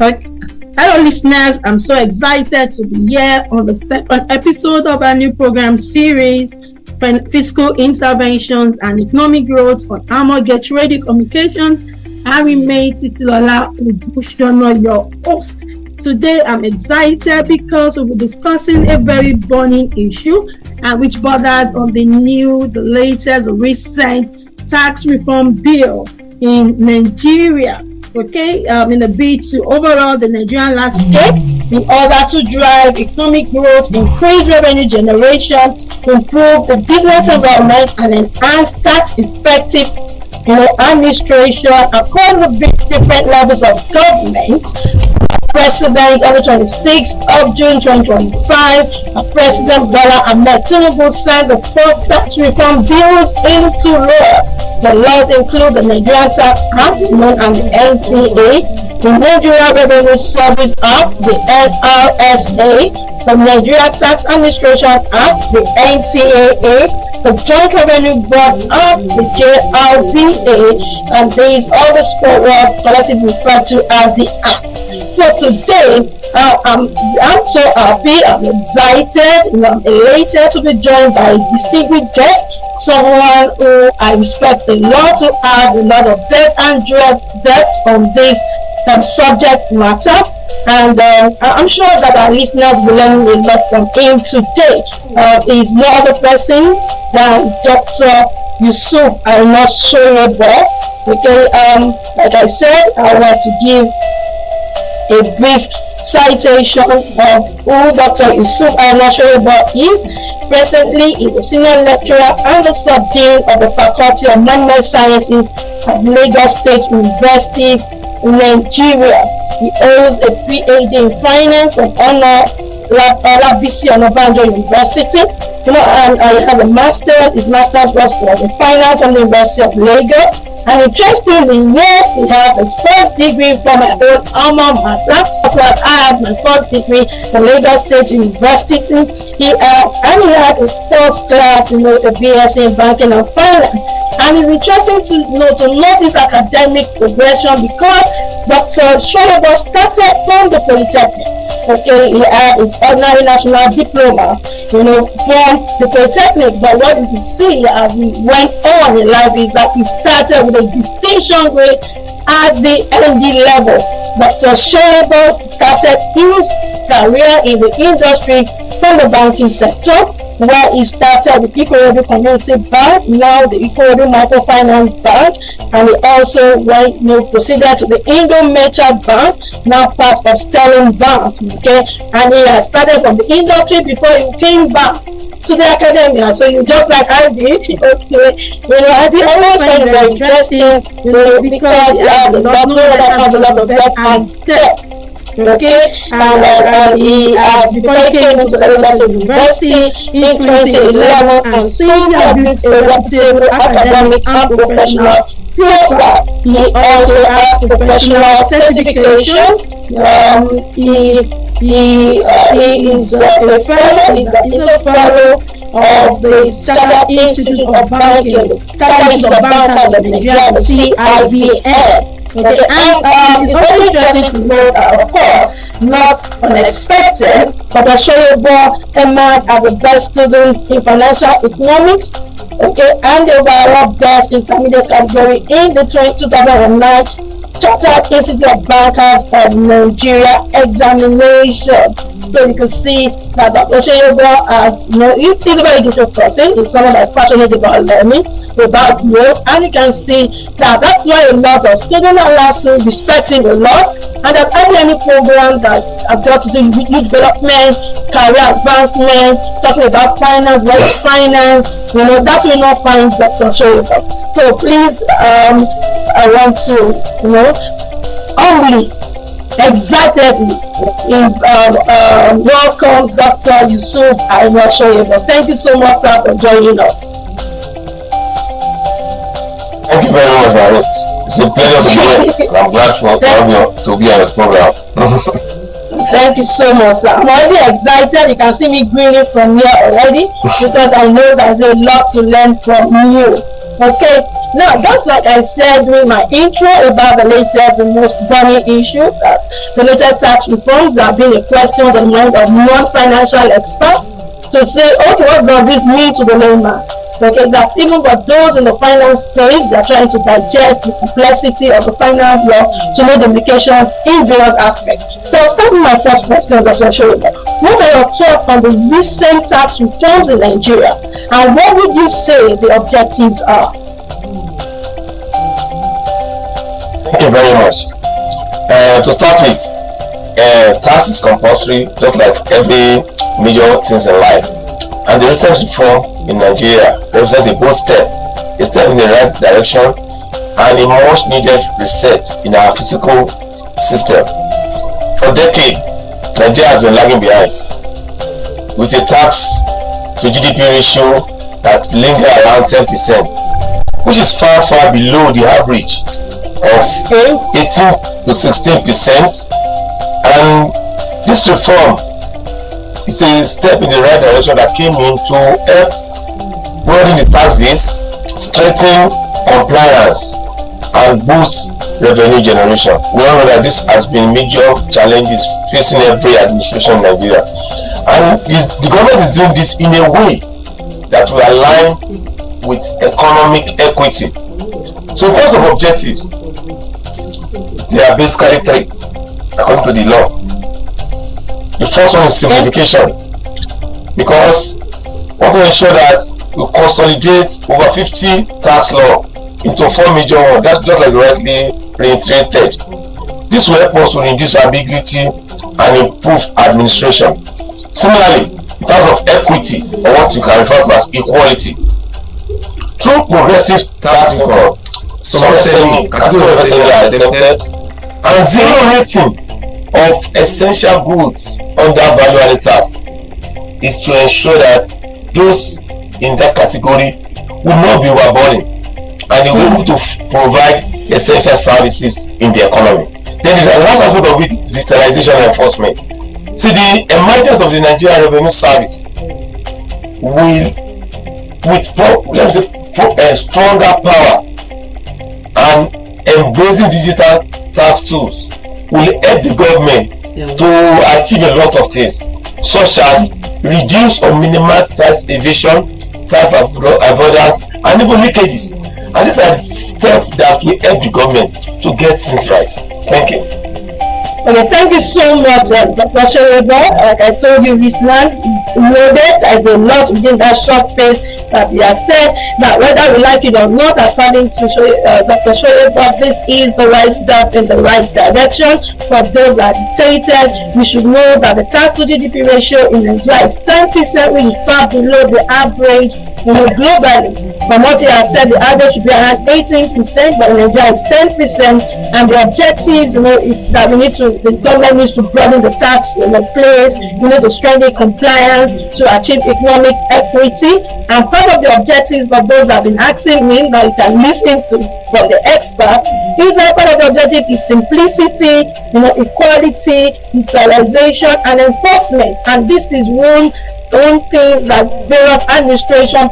Okay. Hello, listeners. I'm so excited to be here on the second episode of our new program series, Fiscal Interventions and Economic Growth on Armor Get Ready Communications. I remain Titilola Ubushono, your host. Today, I'm excited because we'll be discussing a very burning issue, which borders on the latest, recent tax reform bill in Nigeria. Okay, in the bid to overhaul the Nigerian landscape in order to drive economic growth, increase revenue generation, improve the business environment, and enhance tax effective administration across the different levels of government. President on the 26th of June 2025, President Bola Ahmed Tinubu signed the 4 tax reform bills into law. The laws include the Nigerian Tax Act, known as the NTA, the Nigeria Revenue Service Act, the NRSA, the Nigeria Tax Administration Act, the NTAA, the Joint Revenue Board Act, the JRBA, and these all the sport words collectively referred to as the Act. So today, I'm so happy, I'm excited, I'm elated to be joined by a distinguished guest, someone who I respect a lot, who has a lot of depth on this subject matter. And I'm sure that our listeners will learn a lot from him today. He's no other person than Dr. Yusuf Shoyebo. Okay, like I said, I want to give a brief citation of who Dr. Yusuf Shoyebo is. Presently, he's a senior lecturer and the sub-dean of the Faculty of Man-Made Sciences at Lagos State University in Nigeria. He holds a PhD in finance from Olabisi Onabanjo University. And I have a master's. His master's was in finance from the University of Lagos. And interestingly, yes, he has his first degree from my own alma mater. That's why I have my first degree from Lagos State University. He had a first class, a BSc in banking and finance. And it's interesting to note his academic progression because Dr. Shoyebo started from the Polytechnic. Okay, he had his ordinary national diploma, from the Polytechnic. But what you see as he went on in life is that he started with a distinction grade at the ND level. Dr. Shoyebo started his career in the industry from the banking sector, where he started with Ikorodu Community Bank, now the Ikorodu Microfinance Bank, and he also proceeded to the Indo-Merchant Bank, now part of Sterling Bank. Okay, and he has started from the industry before he came back to the academia. So you just like I did, okay. I did always find it very interesting, because he has a lot of depth and depth. Okay, and he has before he came into the University in 2011, and since he has built a reputable academic and professional profile. He also has professional certification. He is a fellow of the Startup Institute of Banking, the Startup Institute of Bankers of Nigeria, the CIBN. Okay, and it's also interesting to note that, of course, not unexpected, but Shoyebo emerged as the best student in financial economics, okay, and the overall best intermediate category in the 2009 Chartered Institute of Bankers of Nigeria examination. So you can see that Dr. Shoyebo he's a very gifted person. He's someone that's passionate about learning, about growth, and you can see that that's why a lot of students are also respecting a lot. And there's hardly any program that has got to do with youth development, career advancement, talking about finance, wealth finance. That will not find Dr. Shoyebo. So please, I want to, humbly, excitedly, welcome Dr. Yusuf Shoyebo. Thank you so much, sir, for joining us. Thank you very much, my host. It's a pleasure to be here. I'm glad to be on the program. Thank you so much, sir. I'm already excited. You can see me grinning from here already because I know there's a lot to learn from you. Okay, Now, just like I said during my intro about the latest and most burning issue, that the latest tax reforms have been a question on the mind of non-financial experts to say, okay, what does this mean to the layman? Okay, that even for those in the finance space, they're trying to digest the complexity of the finance law to know the implications in various aspects. So I'll start with my first question, Dr. Shoyinka. What are your thoughts on the recent tax reforms in Nigeria, and what would you say the objectives are? Thank you very much. To start with, tax is compulsory, just like every major things in life. And the recent reform in Nigeria represents a bold step, a step in the right direction, and a much needed reset in our fiscal system. For decades, Nigeria has been lagging behind, with a tax to GDP ratio that lingers around 10%, which is far below the average of 18 to 16%. And this reform is a step in the right direction that came in to help broaden the tax base, strengthen compliance, and boost revenue generation. We all know that this has been major challenges facing every administration in Nigeria, and the government is doing this in a way that will align with economic equity. So in terms of objectives, there are basically three according to the law. The first one is simplification, because we want to ensure that we consolidate over 50 tax law into 4 major ones. That's just like rightly reiterated. This will help us to reduce ambiguity and improve administration. Similarly, in terms of equity, or what you can refer to as equality, through progressive tax income, some categories are exempted, and zero rating of essential goods under value-added tax is to ensure that those in that category will not be overburdened and they will be able to provide essential services in the economy. Then the last aspect of it is digitalization and enforcement. See, the emergence of the Nigerian Revenue Service will, with stronger power and embracing digital tax tools, will help the government to achieve a lot of things, such as reduce or minimize tax evasion, tax avoidance, and even leakages. And these are the steps that will help the government to get things right. Thank you. Okay, thank you so much, Dr. Shoyinka. Like I told you, listeners, it's loaded. There's a lot within that short space that you have said. That whether we like it or not, according to Dr. Shoyinka, this is the right step in the right direction. For those agitated, we should know that the tax to GDP ratio in Nigeria is 10%, which is far below the average, globally. From what you have said, the average should be around 18%, but in Nigeria it's 10%. And the objectives, it's that the government needs to broaden the tax place, to strengthen compliance, to achieve economic equity. And part of the objectives for those that have been asking me, that you can listen to from the experts, is that part of the objective is simplicity, equality, utilization, and enforcement. And this is one thing that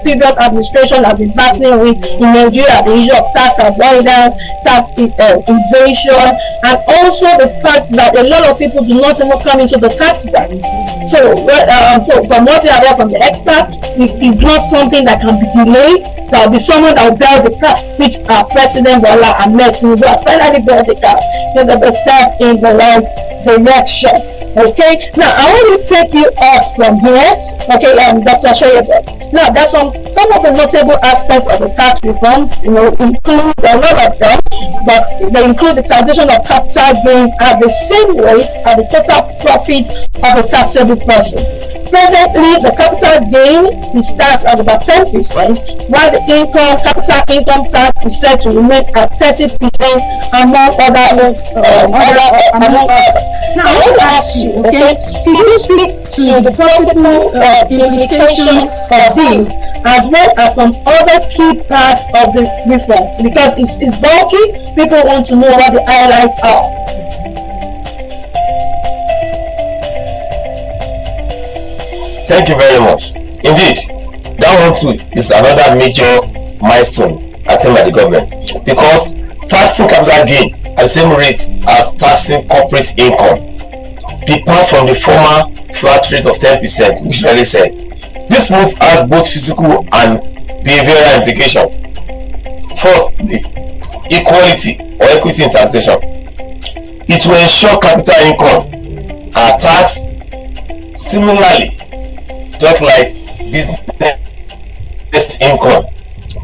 previous administration have been battling with in Nigeria, the issue of tax avoidance, tax evasion, and also the fact that a lot of people do not even come into the tax bracket. So from what you have heard from the experts, it is not something that can be delayed. There will be someone that will bear the cost, which our President Bola Ahmed Tinubu has finally bear the cost. The step in the right direction. Okay, now I want to take you up from here. Okay, Dr. Shoyinka. Now, there's some of the notable aspects of the tax reforms, include a lot of them, but they include the taxation of capital gains at the same rate as the total profit of a taxable person. Presently, the capital gain starts at about 10%, while the capital income tax is said to remain at 30% among others. Now, I want to ask you, okay, can you speak to the possible implication of these, as well as some other key parts of the reforms? Because it's bulky, people want to know what the highlights are. Thank you very much. Indeed, that one too is another major milestone attained by the government, because taxing capital gain at the same rate as taxing corporate income depart from the former flat rate of 10%, which really said. This move has both physical and behavioral implications. First, the equality or equity in taxation. It will ensure capital income are taxed similarly, just like business income,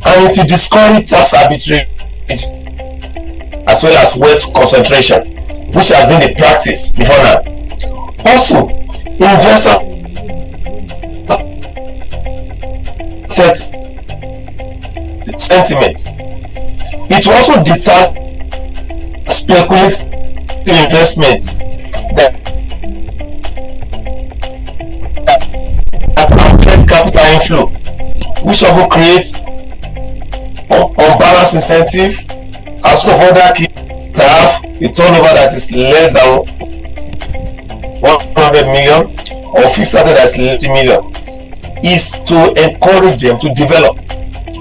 and it will discourage tax arbitrage as well as wealth concentration, which has been the practice before now. Also, investor sentiment. It will also deter speculative investment that affect capital inflow, which often creates unbalanced incentive as of other key to have a turnover that is less than 100 million or fixed asset that is 80 million, is to encourage them to develop,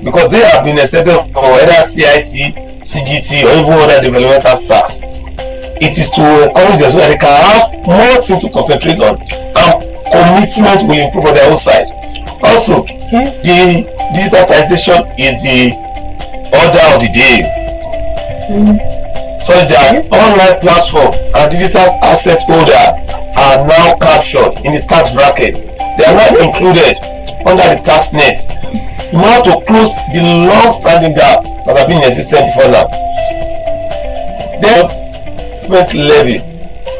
because they have been accepted for either CIT, CGT, or even other developmental tasks. It is to encourage them so that they can have more things to concentrate on, and commitment will improve on their own side. Also, the digitalization is the order of the day, such that online platform and digital asset holder are now captured in the tax bracket. They are not included under the tax net. Now to close the long-standing gap that have been in existence before now. Then levy,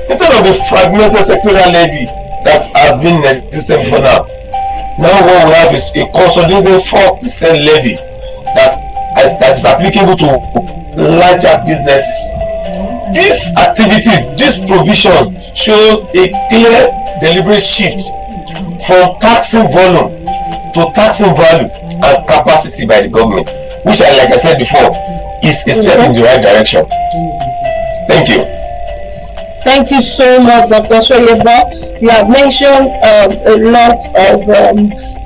instead of the fragmented sectorial levy that has been in existence before now, now what we have is a consolidated 4% levy that is applicable to larger businesses. These activities, this provision shows a clear, deliberate shift from taxing volume to taxing value and capacity by the government, which, like I said before, is a step in the right direction. Thank you. Thank you so much, Dr. Soyeba. You have mentioned a lot of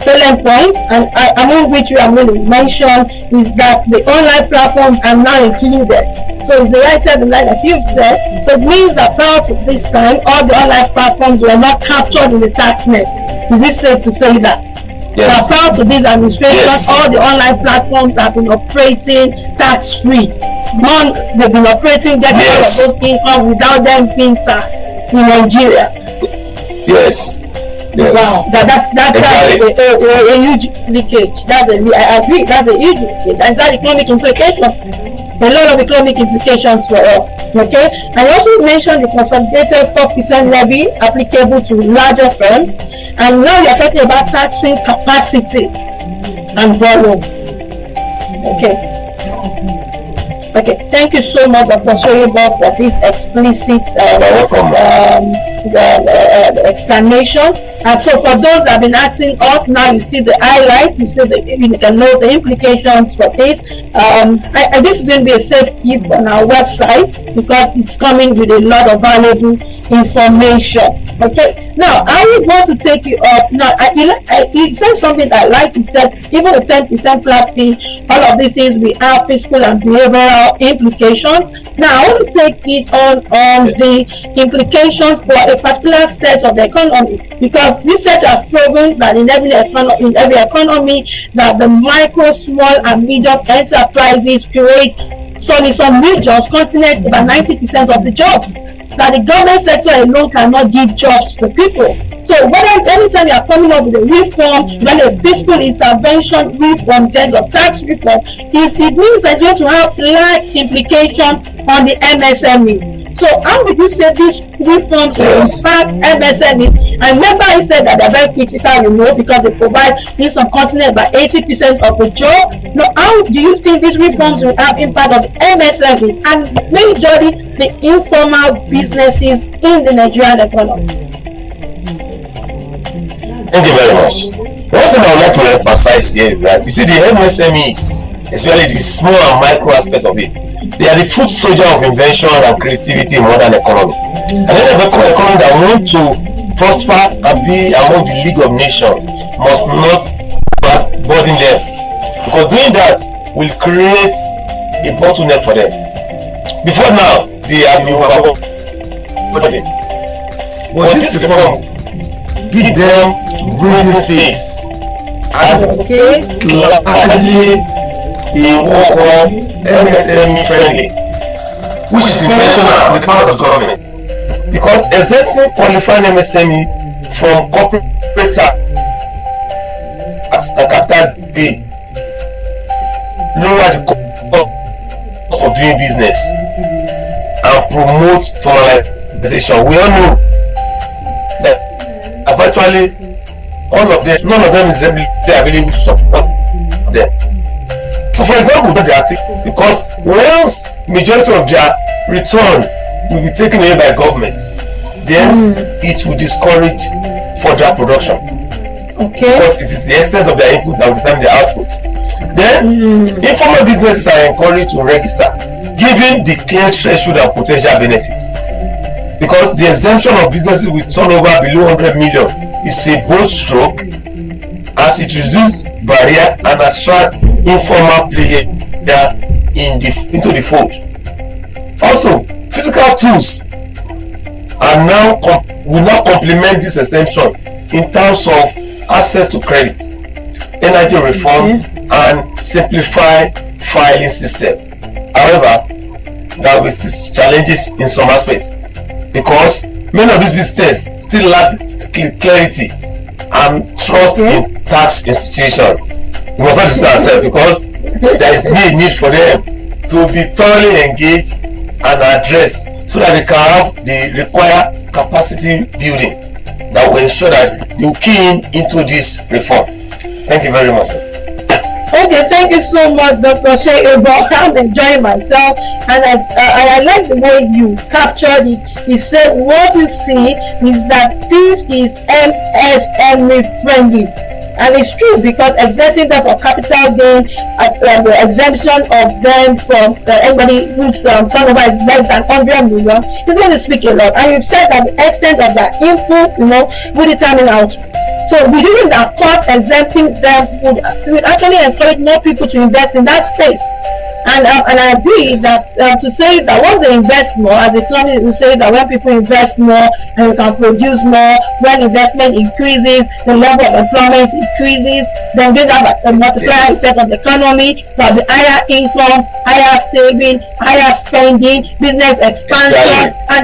selling points, and among which you are going to mention is that the online platforms are now included. So it's the right time, like you've said. So it means that prior to this time, all the online platforms were not captured in the tax net. Is it safe to say that? Yes. But prior to this administration, yes, all the online platforms have been operating tax-free. They've been operating, getting all of those income without them being taxed in Nigeria. Yes. Yes. Wow, that's exactly. a huge leakage. I agree. That's a huge leakage, and that's economic implications. A lot of economic implications for us. Okay, and you also mentioned the consolidated 4% levy applicable to larger firms, and now you're talking about taxing capacity and volume. Okay, thank you so much, Dr. Soyeba, for this explicit explanation. And so for those that have been asking us, now you see the highlight, you can know the implications for this. This is going to be a safe keep on our website because it's coming with a lot of valuable information. Okay, now I would want to take you up. Now, you said something that, like you said, even the 10% flat fee, all of these things, we have fiscal and behavioral implications. Now, I want to take it on the implications for a particular set of the economy, because research has proven that in every economy, that the micro, small, and medium enterprises create, so in some regions, continent, about 90% of the jobs. That the government sector alone cannot give jobs to people. So anytime you are coming up with a reform, when a fiscal intervention reform in terms of tax reform, it means that you have to have large implication on the MSMEs. So how would you say these reforms will impact MSMEs? And remember I said that they're very critical, because they provide in some continent about 80% of the job. Now, how do you think these reforms will have impact on the MSMEs and majorly the informal businesses in the Nigerian economy? Thank you very much. One thing I would like to emphasize here is that you see the MSMEs, especially the small and micro aspect of it, they are the foot soldier of invention and creativity in modern economy. And any economy that want to prosper and be among the League of Nations must not burden them, because doing that will create a bottleneck for them. Before now, they have been overburdened. But this reform give them breathing space as largely a work MSME friendly, which is intentional on the part of the government, because exempting qualifying MSME from corporate tax and capital gain lower the cost of doing business and promote formalization. We all know that virtually none of them is readily available to support them. So for example, the article, because once majority of their return will be taken away by government, then it will discourage further production. Okay. Because it is the extent of their input that will determine the output. Then informal businesses are encouraged to register, given the clear threshold and potential benefits. Because the exemption of businesses with turnover below 100 million is a bold stroke, as it reduces barrier and attract informal players into the fold. Also, physical tools will now complement this exemption in terms of access to credit, energy reform, and simplify filing system. However, there will be challenges in some aspects, because many of these businesses still lack clarity and trust in tax institutions. We must not deceive ourselves, because there is a need for them to be thoroughly engaged and addressed, so that they can have the required capacity building that will ensure that they will key into this reform. Thank you very much. Okay, thank you so much, Dr. Sheyebo. I'm enjoying myself, and I like the way you captured it. You said what you see is that this is MSME friendly. And it's true, because exempting them from capital gain, the exemption of them from anybody whose turnover is less than 100 million is going to speak a lot. And you've said that the extent of their input, will determine output. So believing that cost exempting them would actually encourage more people to invest in that space. And I agree that to say that once they invest more, as economists will say that when people invest more and you can produce more, when investment increases, the level of employment increases, then we have a multiplier effect of the economy, there'll be higher income, higher saving, higher spending, business expansion, and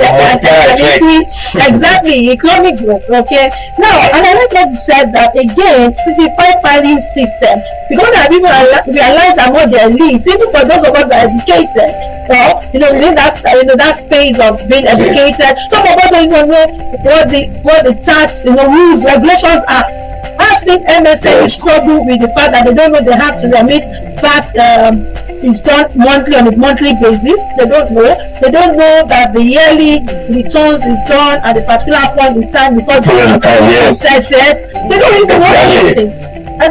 exactly, economic growth. Okay. Now, and I like what you said that again, simplified filing system, because I people realize among the elite, even for those of us that are educated, within that space of being educated, some of us don't even know what the tax rules, regulations are. I've seen MSA struggle with the fact that they don't know they have to remit VAT is done monthly on a monthly basis. They don't know that the yearly returns is done at a particular point in time, because they don't even know anything. I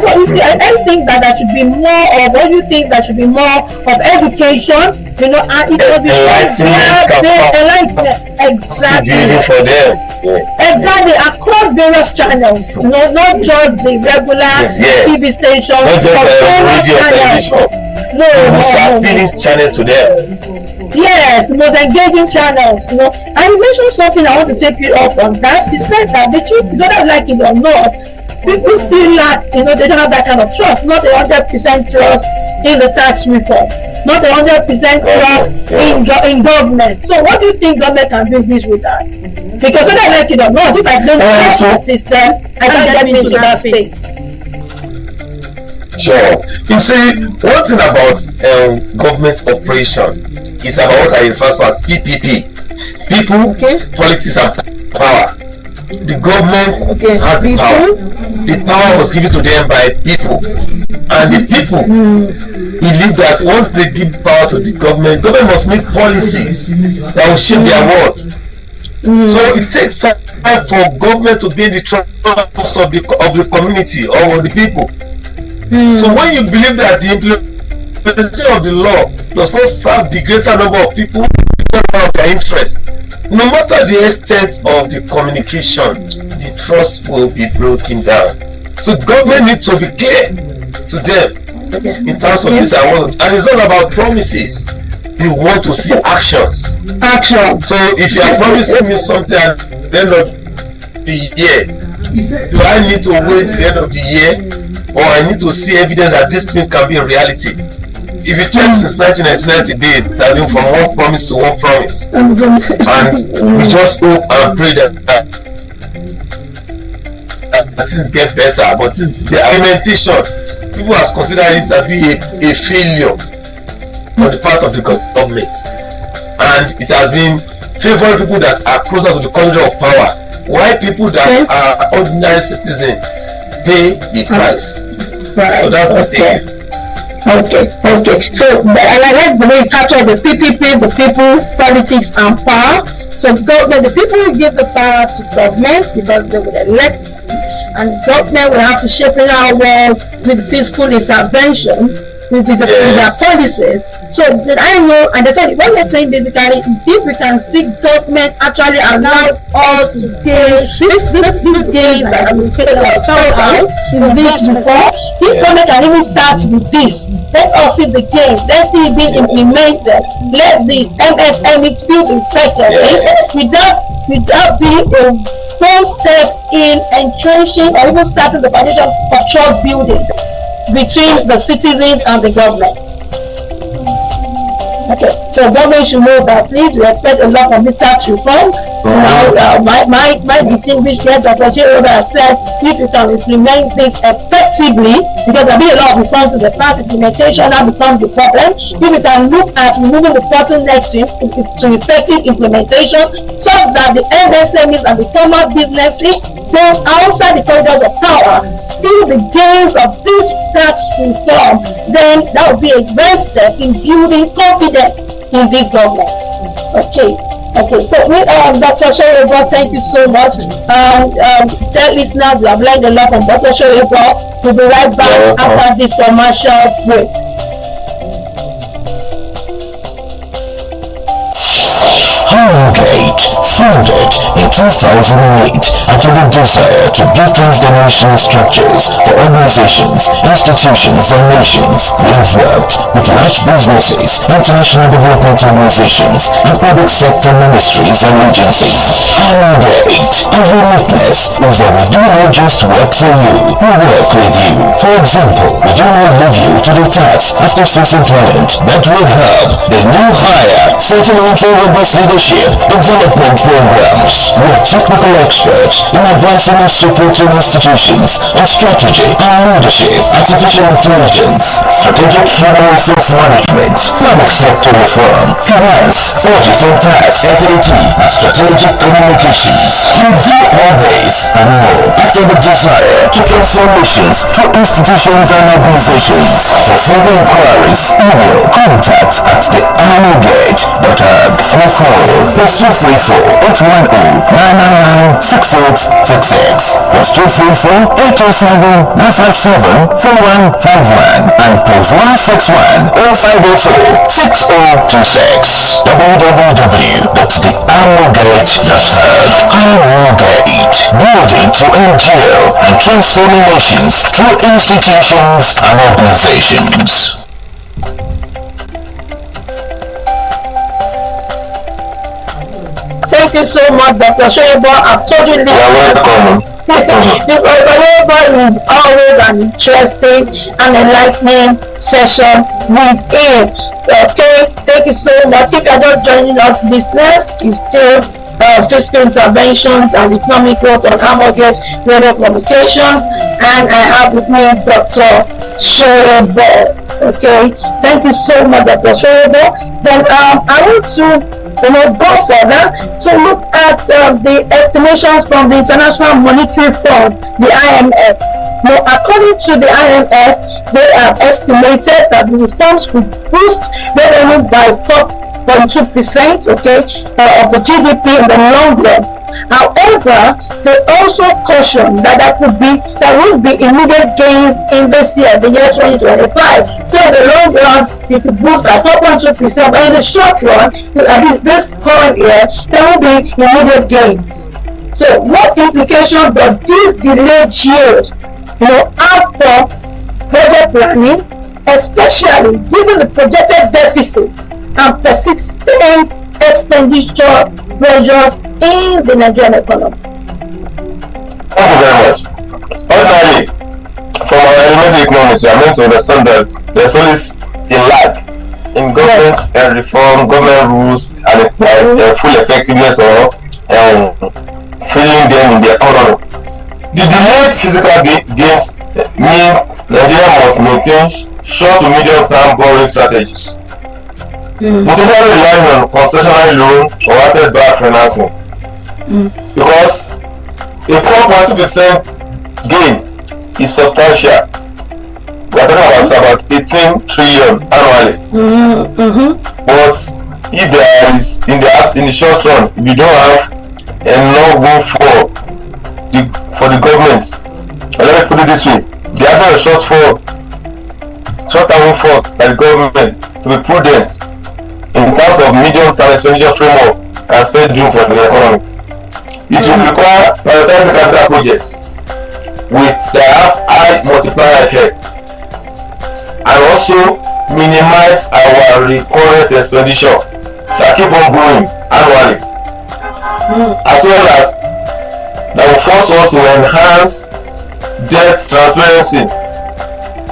think that there should be more of, what you think that should be more of education, and it will be enlightenment. Exactly. For them. Exactly, across various channels, not just the regular TV station, not just the radio television. No, appealing channel to them. Yes, most engaging channels. And you mentioned something I want to take you up on. That is said that the truth is, whether I like it or not, people still lack, they don't have that kind of trust, not 100% trust in the tax reform, not 100% trust in government. So what do you think government can do this with that? Because whether I like it or not, if I don't trust the system, I can't get into that space. Sure. You see, one thing about government operation is about what I refer to as PPP. People, politics, and power. The government has the power. The power was given to them by people, and the people believe that once they give power to the government must make policies that will shape their world. So it takes time for government to gain the trust of the community or the people. So when you believe that the implementation of the law does not serve the greater number of people of their interest, no matter the extent of the communication, the trust will be broken down. So government needs to be clear to them in terms of this. And it's not about promises. You want to see actions. Action. So if you are promising me something at the end of the year, do I need to wait till the end of the year, or I need to see evidence that this thing can be a reality? If you check since 1999 days, that been from one promise to one promise, and we just hope and pray that things get better. But the implementation, people has considered it to be a failure on the part of the government, and it has been favoring people that are closer to the control of power, while people that are ordinary citizens pay the price. Right. So that's the thing. Okay. So, and I like the way you capture the PPP, the people, politics, and power. So, government, the people will give the power to government because they will elect, and government will have to shape in our world with fiscal interventions, with their policies. So I know, and that's what we're saying basically is if we can see government actually allow us to pay this gains that we spend ourselves out in this before, if government can even start with this, let us see the gains, let's see it being implemented, let the MSMEs feel effective without being a first step in entrenching or even starting the foundation of trust building between the citizens and the government. Okay, so government should know that please, we expect a lot from the tax reform. My distinguished guest, Dr. Chiroba, has said if you can implement this effectively, because there have been a lot of reforms in the past, implementation now becomes a problem. If we can look at removing the bottlenecks to effective implementation so that the MSMEs and the small businesses, those outside the corridors of power, feel the gains of this tax reform, then that would be a great step in building confidence in this government. Okay. So Dr. Shoyebo, thank you so much. Dear listeners, you have learned a lot from Dr. Shoyebo. We'll be right back after this commercial break. Harrogate, founded in 2008 out of a desire to build transformational structures for organizations, institutions, and nations. We have worked with large businesses, international development organizations, and public sector ministries and agencies. Harrogate, our uniqueness is that we do not just work for you, we work with you. For example, we do not leave you to the task after sourcing talent, but we help the new hire settle into robust leadership development programs. We are technical experts in advancing and supporting institutions on strategy and leadership, artificial intelligence, strategic human resource management, public sector reform, finance, audit and tax, FAT, and strategic communications. We do all this and more out of a desire to transform nations through institutions and organizations. For further inquiries, email contact at thearrowgate.org or call +234-810-999-6666 +234-807-957-4151 and +161-0504-6026 www.thearrowgate.org. Arrowgate, building to endure and transforming nations through institutions and organizations. Thank you so much, Dr. Shoyebo. I've told you this. You're welcome. This Shoyebo is always an interesting and enlightening session with him. Okay, thank you so much. If you're just joining us, business is still fiscal interventions and economic growth on Harrogate Radio Communications, and I have with me Dr. Shoyebo. Okay, thank you so much, Dr. Shoyebo. Then I want to go further to look at the estimations from the International Monetary Fund, the IMF. Now, according to the IMF, they have estimated that the reforms could boost revenue by 4.2%, of the GDP in the long run. However, they also caution that there will be immediate gains in this year, the year 2025. So in the long run, it could boost by 4.2%, but in the short run, at least this current year, there will be immediate gains. So what implication does this delayed yield, have for budget planning, especially given the projected deficit and persistent expenditure pressures in the Nigerian economy. Thank you very much. Ordinarily, from our elementary economics, we are meant to understand that there's always a lag in government reform, government rules, and full effectiveness or filling them in the economy. The delayed physical gains means Nigeria must maintain short to medium term borrowing strategies. Potentially relying on concessionary loan or asset-backed financing. Because a 4.2% gain is substantial. We are talking about 18 trillion annually. But if there is in the short run, if you don't have enough room for the government, let me put it this way: the actual short-term force by the government to be prudent in terms of medium-term expenditure framework and spend due for the economy. It will require prioritizing capital projects that have high multiplier effects, and also minimize our recurrent expenditure that keep on growing annually, as well as that will force us to enhance debt transparency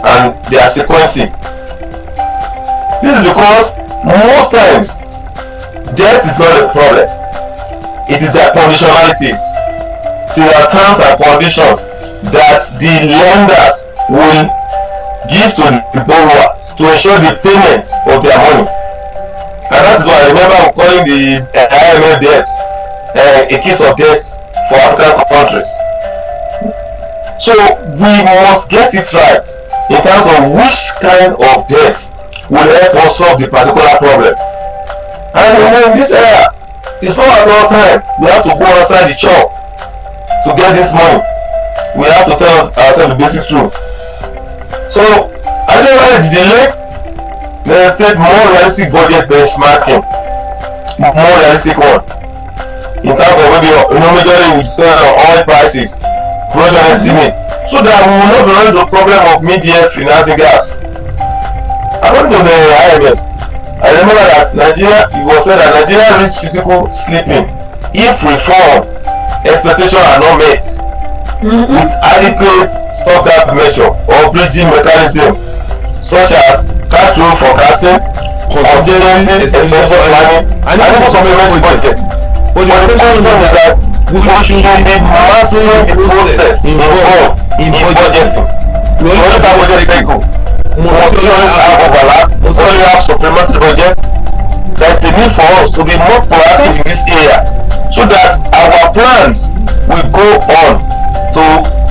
and their sequencing. This is because most times debt is not a problem, it is their conditionalities, it is their terms and conditions that the lenders will give to the borrowers to ensure the payment of their money. And that's why I remember I'm calling the IMF debt a case of debt for African countries. So we must get it right in terms of which kind of debt will help us solve the particular problem. And in this area, it's not at all time we have to go outside the shop to get this money. We have to tell ourselves the basic truth. So, as you know, the delay, there is still more realistic budget benchmarking, more realistic one, in terms of maybe majorly we spend on oil prices, production estimate, so that we will not be running into the problem of mid-year financing gaps. According to the IMF, I remember that it was said that Nigeria risks physical slipping if reform expectations are not met with adequate stopgap measure or bridging mechanism such as cash flow forecasting, contingency expenditure planning, and even supplementary budget. But the question is that we should be mastering the process involved in budgeting. We always have budget cycle. Must always have overlap. Must always have supplementary budget. There is a need for us to be more proactive in this area so that our plans will go on to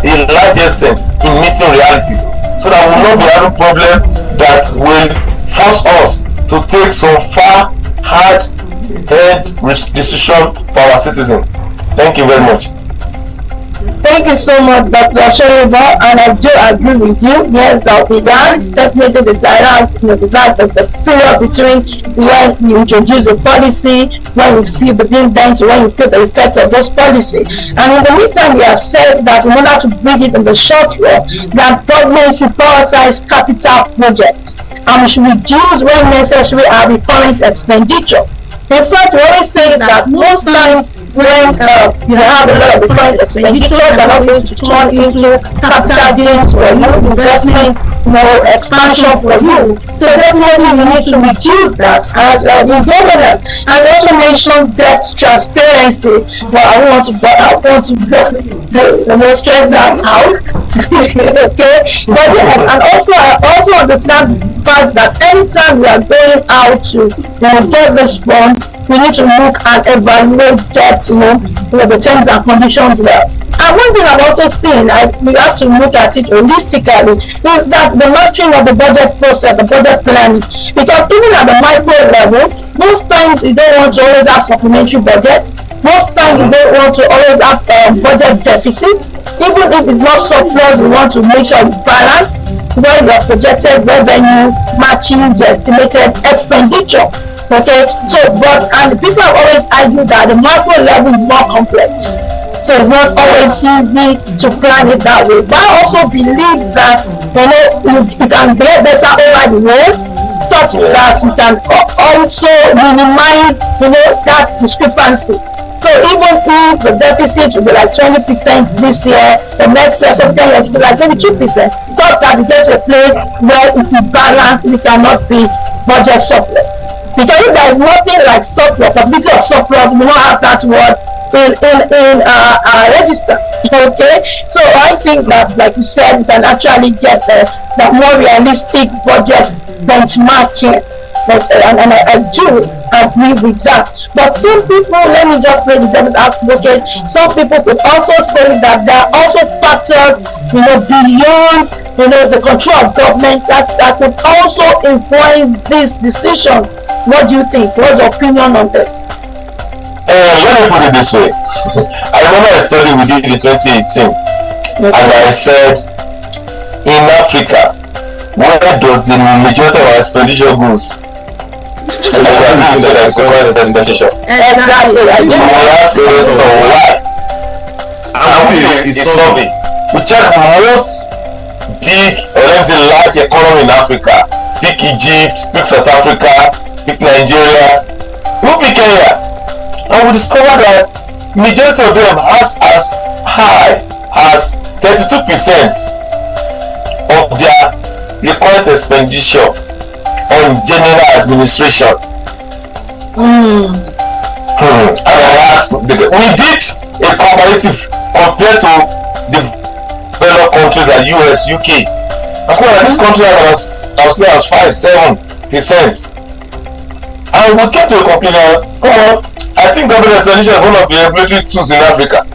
a large extent in meeting reality, so that we will not be having a problem that will force us to take some hard-headed decision for our citizens. Thank you very much. Thank you so much, Dr. Shoriba, and I do agree with you. Yes, there is definitely the period between when you introduce a policy, when you feel within then to when you feel the effect of those policies. And in the meantime, we have said that in order to bring it in the short run, that government should prioritize capital projects and we should reduce when necessary our recurrent expenditure. In fact, we always say that most times when you have a lot of recurrent expenditure, they're not going to turn into capital gains for you, investment, more expansion for you. So definitely we need to reduce that as in governance. And also mention debt transparency. Well, I want to demonstrate that out. Okay, but yes, and also I also understand the fact that anytime we are going out to get this fund, we need to look and evaluate debt, the terms and conditions well. And one thing I've also seen, we have to look at it holistically, is that the mastering of the budget process, the budget planning. Because even at the micro level, most times you don't want to always have supplementary budget. Most times you don't want to always have budget deficit. Even if it's not surplus, we want to make sure it's balanced, where your projected revenue matches your estimated expenditure. Okay, so and people have always argued that the macro level is more complex. So it's not always easy to plan it that way. But I also believe that you can get better over the years, such that you can also minimize that discrepancy. So even if the deficit will be like 20% this year, the next year something will be like 22%, so that we get to a place where it is balanced, it cannot be budget surplus. Because if there is nothing like surplus, possibility of surplus, we don't have that word in our register. Okay, so I think that, like you said, we can actually get the more realistic budget benchmarking. And I do agree with that. But some people, let me just play the devil's advocate, some people could also say that there are also factors, beyond, the control of government that could also influence these decisions. What do you think? What's your opinion on this? Let me put it this way. I remember a study we did in 2018, and I said, in Africa, where does the majority of our expenditure goes? Exactly. It's survey. We check most big, or let me say large economy in Africa. Pick Egypt, pick South Africa, pick Nigeria, we pick Kenya, and we discover that majority of them has as high as 32% of their required expenditure on general administration. And I asked, we did a comparative compared to developed countries like US, UK. I found that this country was as low as 5-7%. And we came to a conclusion, come on, I think government expenditure is one of the regulatory tools in Africa.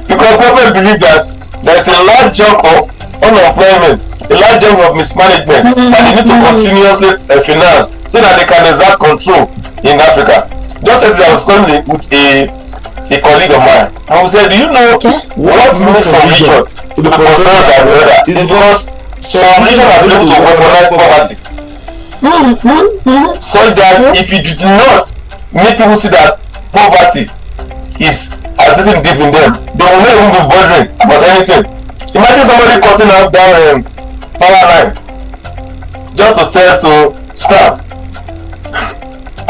Because government believe that there is a large chunk of unemployment, a large chunk of mismanagement, and they need to continuously finance so that they can exert control in Africa. Just as I was talking with a colleague of mine, and we said, do you know what makes some region to be controlled by the other? It's because some regions are able to weaponize poverty. So that if you do not make people see that poverty is sitting deep in them, they will not even be bothering about anything. Imagine somebody cutting out down power line just to sell to scrap,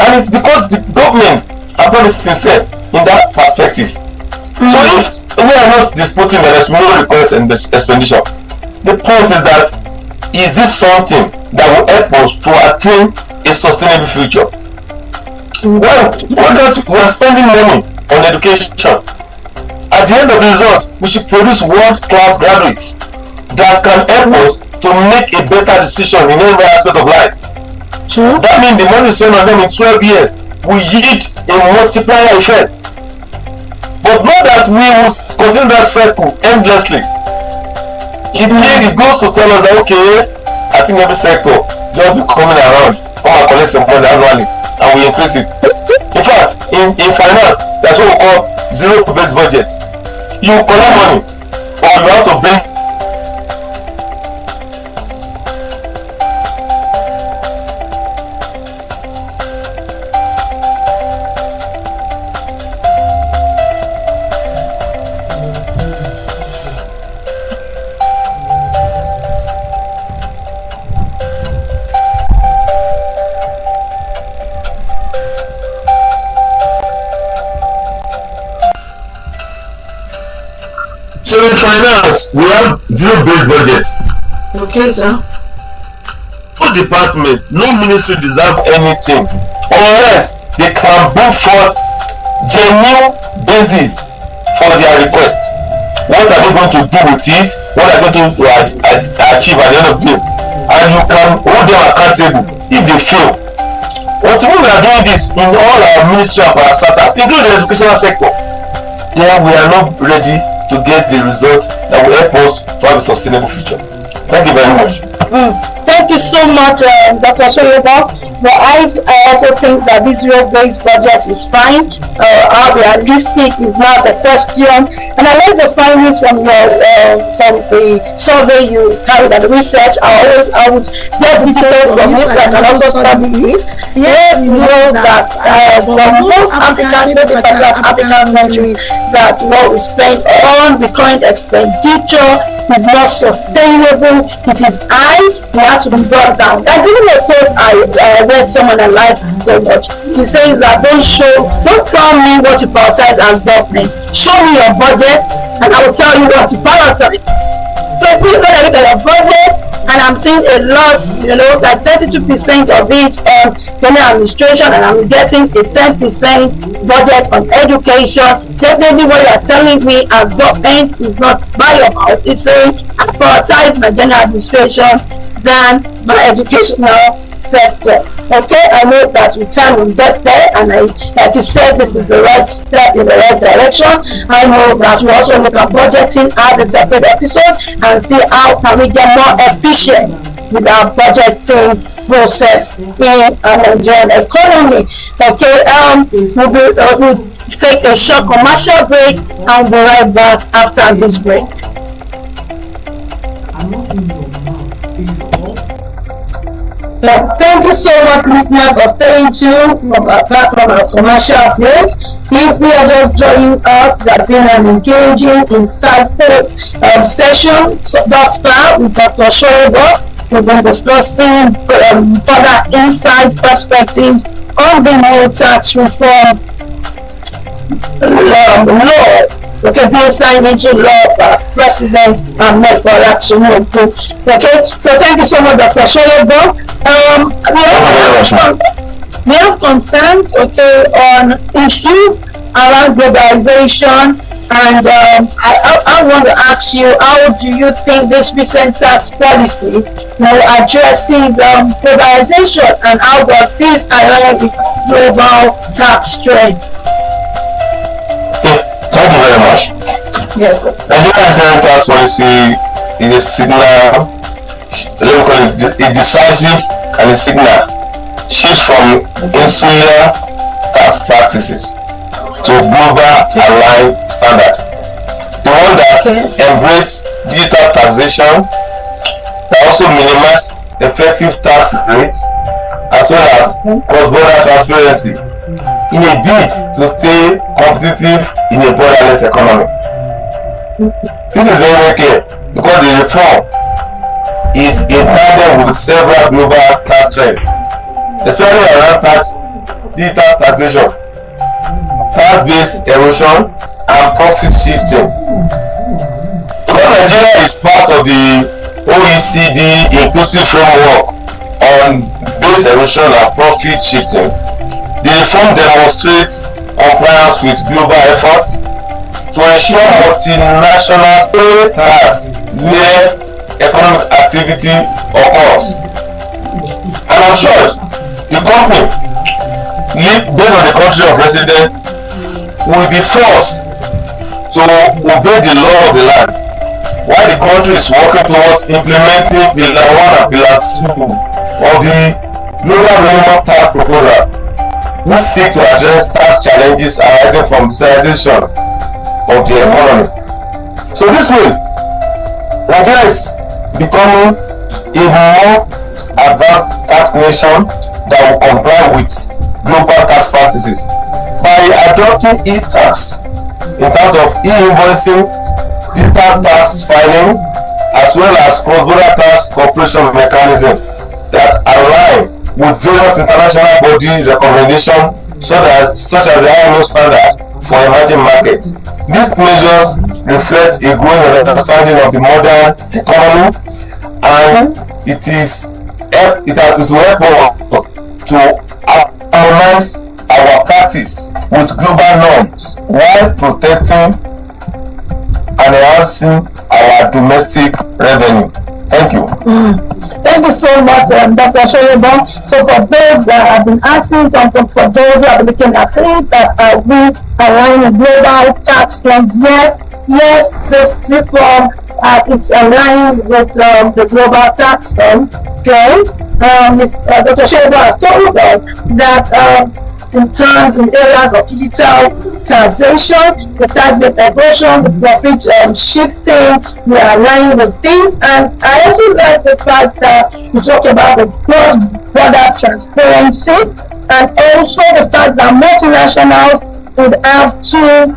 and it's because the government are not sincere in that perspective. So if we are not disputing that there's no required expenditure, the point is that is this something that will help us to attain a sustainable future? Well, we're spending money on education. At the end of the result, we should produce world-class graduates that can help us to make a better decision in every aspect of life. That means the money spent on them in 12 years will yield a multiplier effect. But not that we will continue that cycle endlessly. It goes to tell us that, okay, I think every sector just be coming around, come and collect some money annually, and we increase it. In fact, in finance, that's what we call zero-based budget. You collect money, or you have to bring So in finance, we have zero-based budgets. Okay, sir. No department, no ministry deserve anything unless they can bring forth genuine basis for their request. What are they going to do with it? What are they going to achieve at the end of the day? And you can hold them accountable if they fail. Until we are doing this in all our ministry and our starters, including the educational sector, then we are not ready to get the results that will help us to have a sustainable future. Thank you very much. Thank you so much, Dr. Soyoba. But I also think that this real-based budget is fine. How realistic is not the question. And I like the findings from the survey you carried out the research. I would get details from you so I can also study this. Yes, you know that for most African countries, that what we spend on recurrent expenditure is not sustainable. It is high. We have to be brought down. I didn't know quote I read someone I like so much. He says that don't tell me what to prioritize as government. Show me your budget and I will tell you what to prioritize. So please when I look at your budget, and I'm seeing a lot, like 32% of it on general administration, and I'm getting a 10% budget on education. Definitely what you are telling me as government is not by your mouth. It's saying I prioritize my general administration than my educational sector. Okay, I know that with time we'll get there, and like you said, this is the right step in the right direction. I know that we also look at budgeting as a separate episode and see how can we get more efficient with our budgeting process in our Nigerian economy. Okay, we'll take a short commercial break and we'll be right back after this break. Thank you so much, listeners, for staying tuned from our commercial break. If you are just joining us, it has been an engaging, insightful session thus far with Dr. Shoyebo. We've been discussing further insight perspectives on the new tax reform law. Okay, being signed into law by President Ahmed Bola Tinubu. Okay, so thank you so much, Dr. Shoyebo. We have concerns, okay, on issues around globalization, and I want to ask you, how do you think this recent tax policy addresses globalization, and how does this align with global tax trends? Thank you very much. Yes, sir. Nigerian tax policy is a signal, let me call it a decisive and a signal shift from insular tax practices to global aligned standard. The one that embrace digital taxation, that also minimize effective tax rates, as well as cross-border transparency, in a bid to stay competitive in a borderless economy. This is very, very clear because the reform is in tandem with several global tax trends, especially around digital taxation, tax-based erosion, and profit shifting. Because Nigeria is part of the OECD inclusive framework on base erosion and profit shifting, the reform demonstrates compliance with global efforts to ensure multinational pay tax where economic activity occurs. And I'm sure the company, based on the country of residence, will be forced to obey the law of the land, while the country is working towards implementing Pillar 1 and Pillar 2 of the Global Minimum Tax Proposal, which seek to address tax challenges arising from digitalization of the economy. So this way, Nigeria is becoming a more advanced tax nation that will comply with global tax practices by adopting e-tax in terms of e-invoicing, digital tax filing, as well as cross-border tax cooperation mechanism that align with various international body recommendations such as the IMO standard for emerging markets. These measures reflect a growing understanding of the modern economy, and it will help us to harmonize our practice with global norms while protecting and enhancing our domestic revenue. Thank you. Thank you so much, Dr. Shoyebo. So for those that have been asking, for those who have been looking at it, that we align with global tax trends, yes, this reform it's aligned with the global tax trend. Dr. Sheba has told us that in areas of digital taxation, the tax rate erosion, the profit shifting, we are aligning with things. And I also like the fact that you talk about the cross-border transparency, and also the fact that multinationals would have to,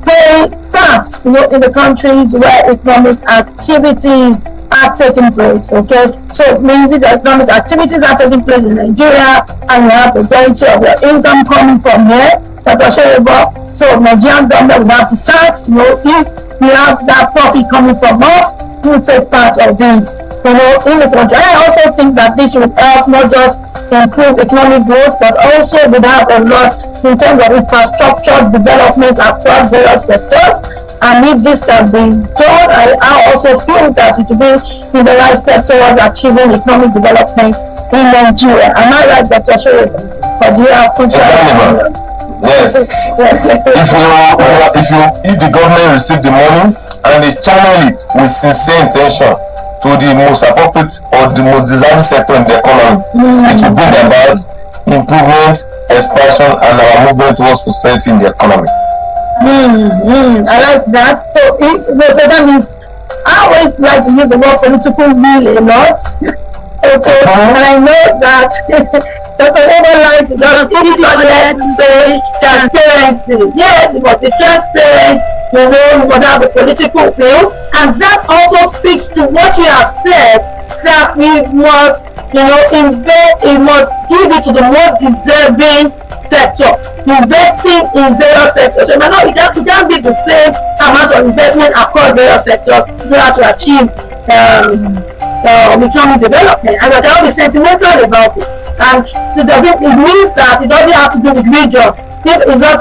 pay tax, in the countries where economic activities are taking place. Okay, so it means that economic activities are taking place in Nigeria, and you have the majority of their income coming from here. That's Oshayebo. So Nigerian government will have to tax. If we have that profit coming from us, we'll take part of it. In the country. I also think that this would help not just improve economic growth, but also would have a lot in terms of infrastructure development across various sectors. And if this can be done, I also feel that it will be in the right step towards achieving economic development in Nigeria. Am I right, Dr. Shoyebe? Or do you have contrary? Yes. If the government receive the money and they channel it with sincere intention to the most appropriate or the most deserving sector in the economy, it will bring about improvement, expansion, and our movement towards prosperity in the economy. I like that. So that means I always like to use the word political will a lot. Okay, and I know that Dr. Eva likes to say transparency. Yes, it must be transparent. We must have the political will, and that also speaks to what you have said, that we must, invest. We must give it to the more deserving sector, investing in various sectors. So it can't be the same amount of investment across various sectors in order to achieve economic development, and I don't be sentimental about it. And so it means that it doesn't have to do with region. It's not.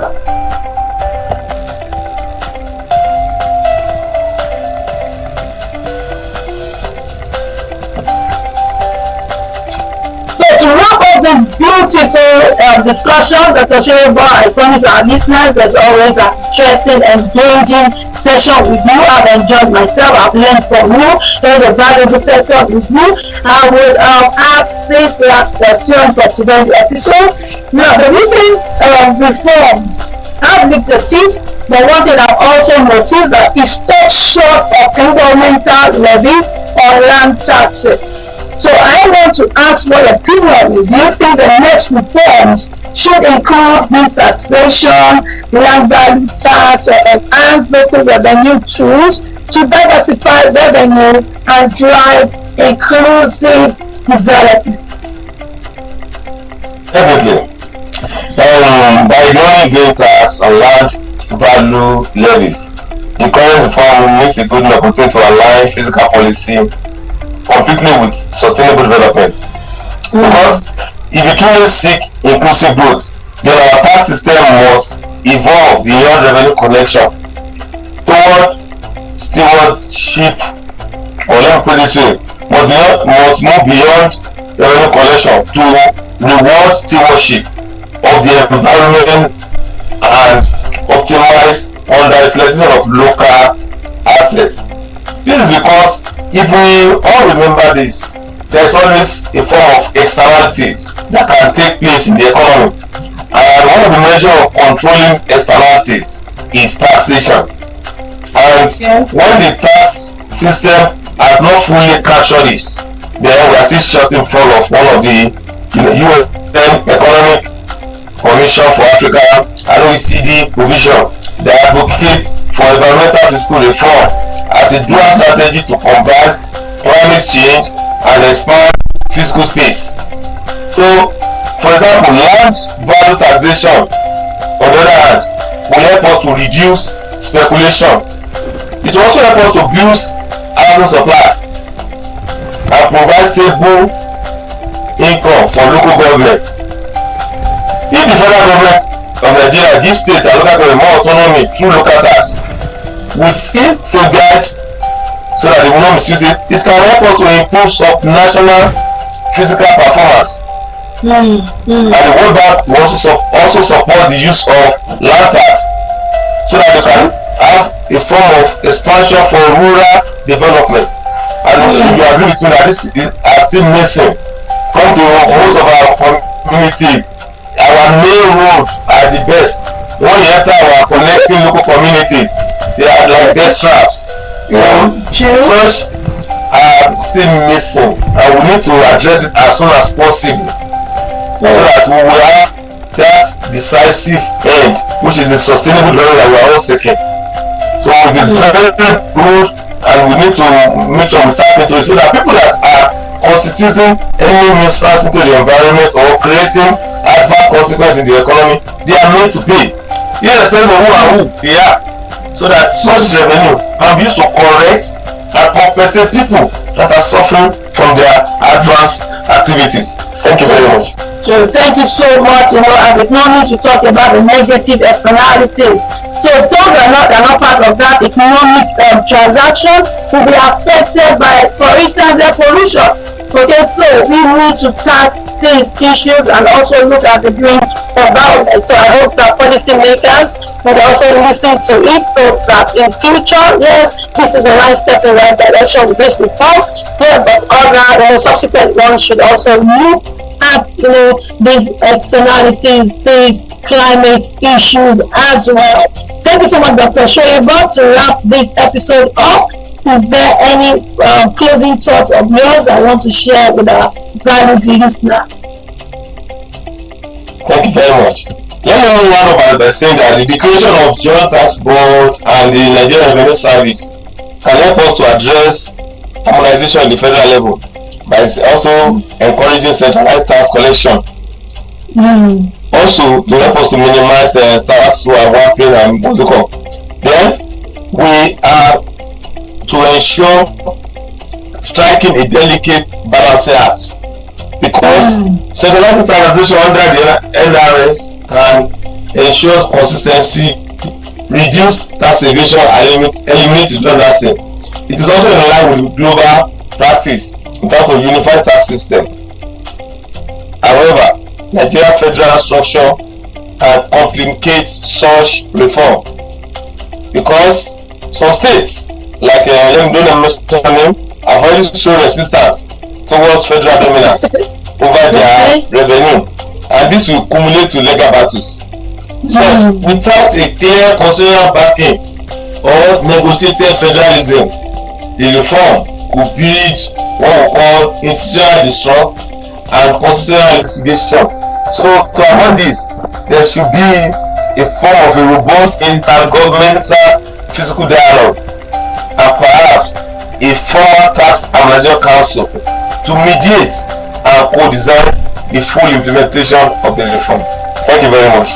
To wrap up this beautiful discussion, Dr. Shoyebe, I promise our listeners there's always an interesting, engaging session with you. I've enjoyed myself. I've learned from you. There's a valuable sector with you. I would ask this last question for today's episode. Now, the recent reforms have looked at it, but one thing I've also noticed that it stops short of environmental levies or land taxes. So I want to ask what your opinion is. Do you think the next reforms should include new taxation, land value tax, or enhance local revenue tools to diversify revenue and drive inclusive development? Definitely. By ignoring gain tax and land value levies, the current reform makes a good opportunity to align fiscal policy completely with sustainable development. Because if you truly seek inclusive growth, then our tax system must evolve beyond revenue collection toward stewardship, or let me put this way, must move beyond revenue collection to reward stewardship of the environment and optimize underutilization of local assets. This is because if we all remember this, there's always a form of externalities that can take place in the economy, and one of the measures of controlling externalities is taxation. And when the tax system has not fully captured this, then we are still shutting fall of one of the UN Economic Commission for Africa and OECD provision that advocate for environmental fiscal reform as a dual strategy to combat climate change and expand fiscal space. So, for example, land value taxation, on the other hand, will help us to reduce speculation. It will also help us to boost housing supply and provide stable income for local government. If the federal government of Nigeria gives state and local government more autonomy through local tax, with safeguard so that they will not misuse it, it can help us to improve sub-national physical performance. And the World Bank will also support the use of land tax so that you can have a form of expansion for rural development. And you agree with me that this are still missing. Come to most of our communities, our main roads are the best. When you enter our connecting local communities, they are like death traps. So such are still missing, and we need to address it as soon as possible, so that we will have that decisive end, which is the sustainable development that we are all seeking. So it is very good, and we need to make sure we tap into it, so that people that are constituting any nuisance into the environment or creating adverse consequences in the economy, they are made to pay, irrespective of who and who they are, so that such revenue can be used to correct and compensate people that are suffering from their adverse activities. Thank you very much. So thank you so much. As economists, we talk about the negative externalities. So those are not part of that economic transaction will be affected by, for instance, air pollution. Okay, so we need to tax these issues and also look at the green environment. So I hope that policymakers will also listen to it, so that in future, yes, this is the right step in the right direction with this reform. Yeah, but other subsequent ones should also look at these externalities, these climate issues as well. Thank you so much, Dr. Shoyeba. To wrap this episode up, is there any closing thoughts of yours I want to share with our valued listeners? Thank you very much. Let me round up by saying that the creation of Joint Tax Board and the Nigerian Revenue Service can help us to address harmonization at the federal level by also encouraging centralized tax collection. Also, to help us to minimize tax overlapping and what's it called. Then we are to ensure striking a delicate balancing act, because centralizing taxation under the NRS can ensure consistency, reduce tax evasion, and eliminate redundancy. It is also in line with global practice in terms of unified tax system. However, Nigeria federal structure can complicate such reform, because some states, like let me don't mention name, have already shown resistance towards federal dominance over their revenue, and this will accumulate to legal battles. So without a clear constitutional backing or negotiated federalism, the reform could build what we call institutional distrust and constitutional litigation. So to avoid this, there should be a form of a robust intergovernmental fiscal dialogue, and perhaps a formal tax harmonization council to mediate and co-design the full implementation of the reform. Thank you very much.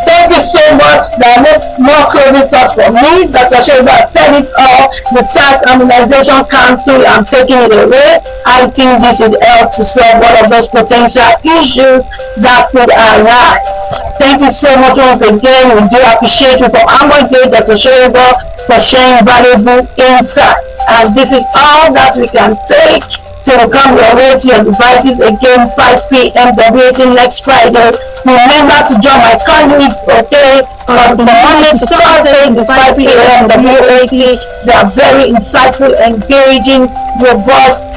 Thank you so much. There are no more closing thoughts from me. Dr. Shoyeba said it all. The Tax Harmonization Council, I'm taking it away. I think this would help to solve one of those potential issues that could arise. Thank you so much once again. We do appreciate you from Amway, Dr. Shoyeba, for sharing valuable insights. And this is all that we can take till we come your way to your devices again 5 p.m. WAT next Friday. Remember to join my colleagues, okay? From Monday to Thursday, it's 5 p.m. WAT. They are very insightful, engaging, robust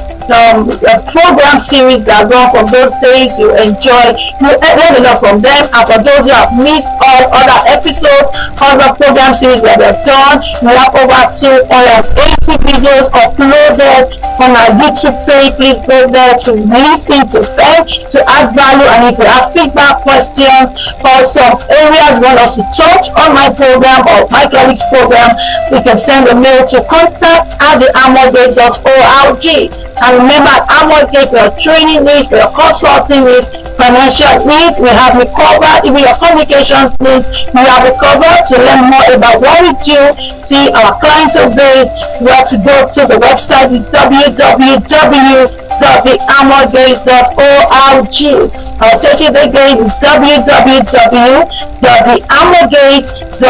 program series that run from those days. You enjoy, you learn a lot from them. And for those who have missed all other episodes, other program series that they've done, we have over 280 videos uploaded on our YouTube page. Please go there to listen to them, to add value. And if you have feedback, questions, or some areas you want us to touch on my program or my colleagues program, you can send a mail to contact@thearmorgate.org. And remember, at Amway, for your training needs, for your consulting needs, financial needs, we have you covered. Even your communications needs, we have you covered. To learn more about what we do, see our clientele base, where to go to. The website is www.thearmorgate.org. I'll take it again, it's www.thearmorgate.org. The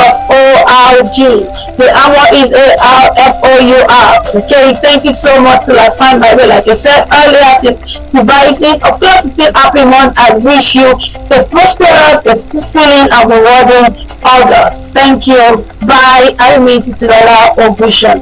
hour is ARFOUR. Okay, thank you so much till I find my way. Like I said earlier, to devise it. Of course, it's still happy month. I wish you a prosperous, a fulfilling, and rewarding August. Thank you. Bye. I meet you to the Operation.